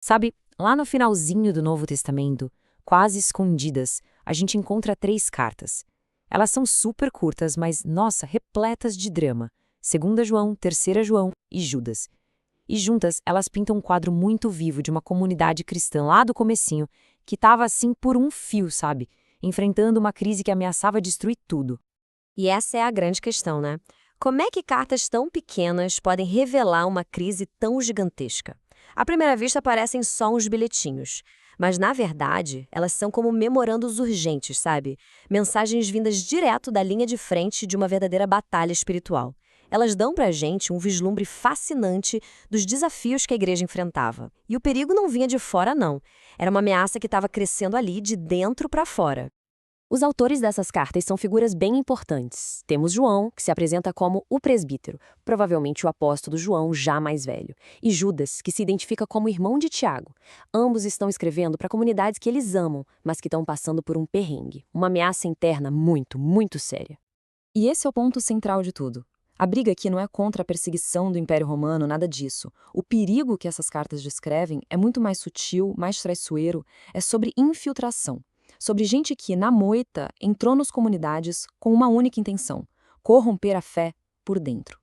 Sabe, lá no finalzinho do Novo Testamento, quase escondidas, a gente encontra 3 cartas. Elas são super curtas, mas, nossa, repletas de drama. 2 João, 3 João e Judas. E juntas, elas pintam um quadro muito vivo de uma comunidade cristã lá do comecinho, que estava assim por um fio, sabe? Enfrentando uma crise que ameaçava destruir tudo. E essa é a grande questão, né? Como é que cartas tão pequenas podem revelar uma crise tão gigantesca? À primeira vista parecem só uns bilhetinhos, mas na verdade elas são como memorandos urgentes, sabe? Mensagens vindas direto da linha de frente de uma verdadeira batalha espiritual. Elas dão pra gente um vislumbre fascinante dos desafios que a igreja enfrentava. E o perigo não vinha de fora, não. Era uma ameaça que estava crescendo ali, de dentro para fora. Os autores dessas cartas são figuras bem importantes. Temos João, que se apresenta como o presbítero, provavelmente o apóstolo João já mais velho, e Judas, que se identifica como irmão de Tiago. Ambos estão escrevendo para comunidades que eles amam, mas que estão passando por um perrengue, uma ameaça interna muito, muito séria. E esse é o ponto central de tudo. A briga aqui não é contra a perseguição do Império Romano, nada disso. O perigo que essas cartas descrevem é muito mais sutil, mais traiçoeiro, é sobre infiltração. Sobre gente que, na moita, entrou nas comunidades com uma única intenção: corromper a fé por dentro.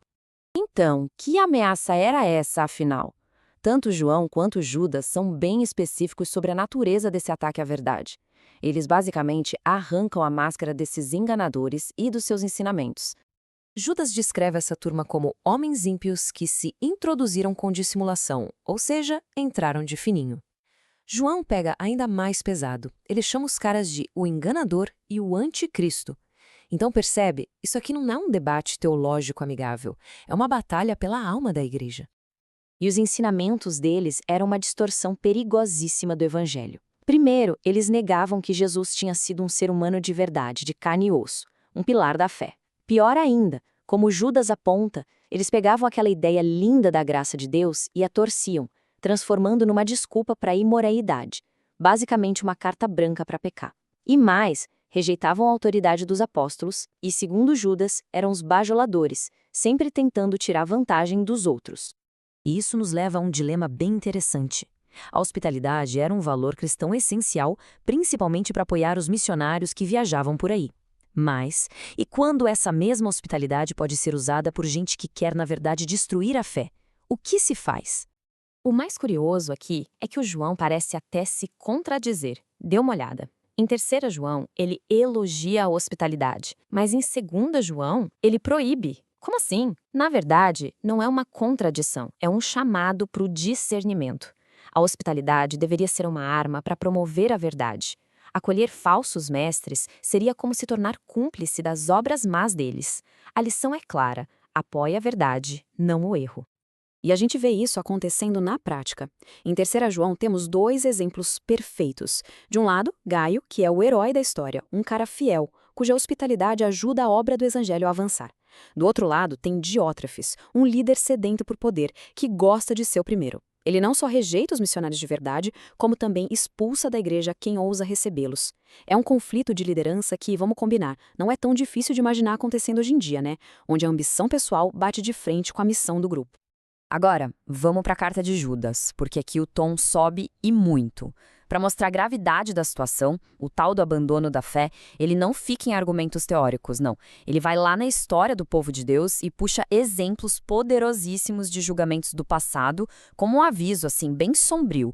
Então, que ameaça era essa, afinal? Tanto João quanto Judas são bem específicos sobre a natureza desse ataque à verdade. Eles basicamente arrancam a máscara desses enganadores e dos seus ensinamentos. Judas descreve essa turma como homens ímpios que se introduziram com dissimulação, ou seja, entraram de fininho. João pega ainda mais pesado. Ele chama os caras de o enganador e o anticristo. Então percebe, isso aqui não é um debate teológico amigável, é uma batalha pela alma da igreja. E os ensinamentos deles eram uma distorção perigosíssima do evangelho. Primeiro, eles negavam que Jesus tinha sido um ser humano de verdade, de carne e osso, um pilar da fé. Pior ainda, como Judas aponta, eles pegavam aquela ideia linda da graça de Deus e a torciam, transformando numa desculpa para a imoralidade, basicamente uma carta branca para pecar. E mais, rejeitavam a autoridade dos apóstolos e, segundo Judas, eram os bajuladores, sempre tentando tirar vantagem dos outros. E isso nos leva a um dilema bem interessante. A hospitalidade era um valor cristão essencial, principalmente para apoiar os missionários que viajavam por aí. Mas, e quando essa mesma hospitalidade pode ser usada por gente que quer, na verdade, destruir a fé? O que se faz? O mais curioso aqui é que o João parece até se contradizer. Dê uma olhada. Em 3 João, ele elogia a hospitalidade, mas em 2 João, ele proíbe. Como assim? Na verdade, não é uma contradição, é um chamado para o discernimento. A hospitalidade deveria ser uma arma para promover a verdade. Acolher falsos mestres seria como se tornar cúmplice das obras más deles. A lição é clara: apoie a verdade, não o erro. E a gente vê isso acontecendo na prática. Em 3 João temos 2 exemplos perfeitos. De um lado, Gaio, que é o herói da história, um cara fiel, cuja hospitalidade ajuda a obra do evangelho a avançar. Do outro lado, tem Diótrefes, um líder sedento por poder, que gosta de ser o primeiro. Ele não só rejeita os missionários de verdade, como também expulsa da igreja quem ousa recebê-los. É um conflito de liderança que, vamos combinar, não é tão difícil de imaginar acontecendo hoje em dia, né? Onde a ambição pessoal bate de frente com a missão do grupo. Agora, vamos para a carta de Judas, porque aqui o tom sobe e muito. Para mostrar a gravidade da situação, o tal do abandono da fé, ele não fica em argumentos teóricos, não. Ele vai lá na história do povo de Deus e puxa exemplos poderosíssimos de julgamentos do passado, como um aviso, assim, bem sombrio.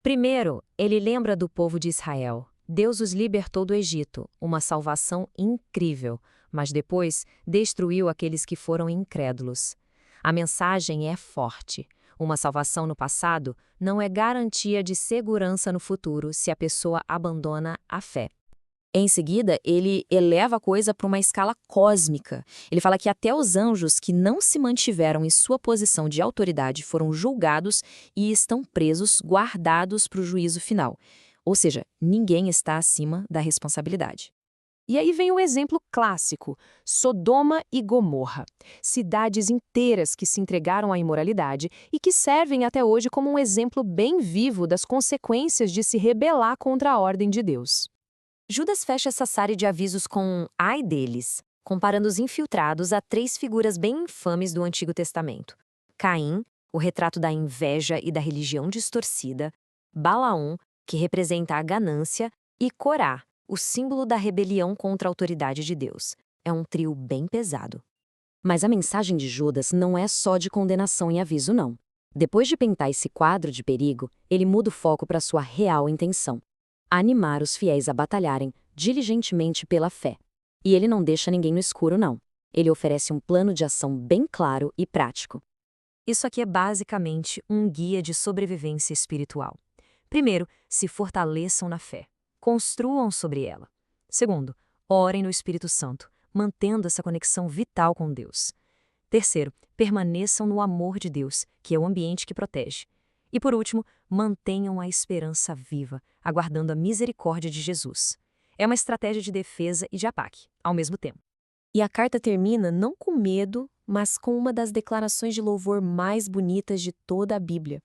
Primeiro, ele lembra do povo de Israel. Deus os libertou do Egito, uma salvação incrível, mas depois destruiu aqueles que foram incrédulos. A mensagem é forte. Uma salvação no passado não é garantia de segurança no futuro se a pessoa abandona a fé. Em seguida, ele eleva a coisa para uma escala cósmica. Ele fala que até os anjos que não se mantiveram em sua posição de autoridade foram julgados e estão presos, guardados para o juízo final. Ou seja, ninguém está acima da responsabilidade. E aí vem o exemplo clássico, Sodoma e Gomorra. Cidades inteiras que se entregaram à imoralidade e que servem até hoje como um exemplo bem vivo das consequências de se rebelar contra a ordem de Deus. Judas fecha essa série de avisos com ai deles, comparando os infiltrados a 3 figuras bem infames do Antigo Testamento: Caim, o retrato da inveja e da religião distorcida, Balaão, que representa a ganância, e Corá, o símbolo da rebelião contra a autoridade de Deus. É um trio bem pesado. Mas a mensagem de Judas não é só de condenação e aviso, não. Depois de pintar esse quadro de perigo, ele muda o foco para sua real intenção: animar os fiéis a batalharem diligentemente pela fé. E ele não deixa ninguém no escuro, não. Ele oferece um plano de ação bem claro e prático. Isso aqui é basicamente um guia de sobrevivência espiritual. Primeiro, se fortaleçam na fé. Construam sobre ela. Segundo, orem no Espírito Santo, mantendo essa conexão vital com Deus. Terceiro, permaneçam no amor de Deus, que é o ambiente que protege. E por último, mantenham a esperança viva, aguardando a misericórdia de Jesus. É uma estratégia de defesa e de ataque, ao mesmo tempo. E a carta termina não com medo, mas com uma das declarações de louvor mais bonitas de toda a Bíblia.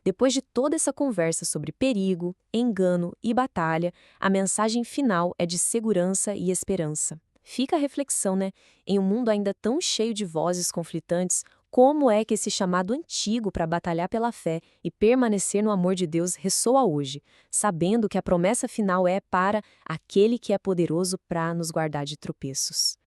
Depois de toda essa conversa sobre perigo, engano e batalha, a mensagem final é de segurança e esperança. Fica a reflexão, né? Em um mundo ainda tão cheio de vozes conflitantes, como é que esse chamado antigo para batalhar pela fé e permanecer no amor de Deus ressoa hoje, sabendo que a promessa final é para aquele que é poderoso para nos guardar de tropeços.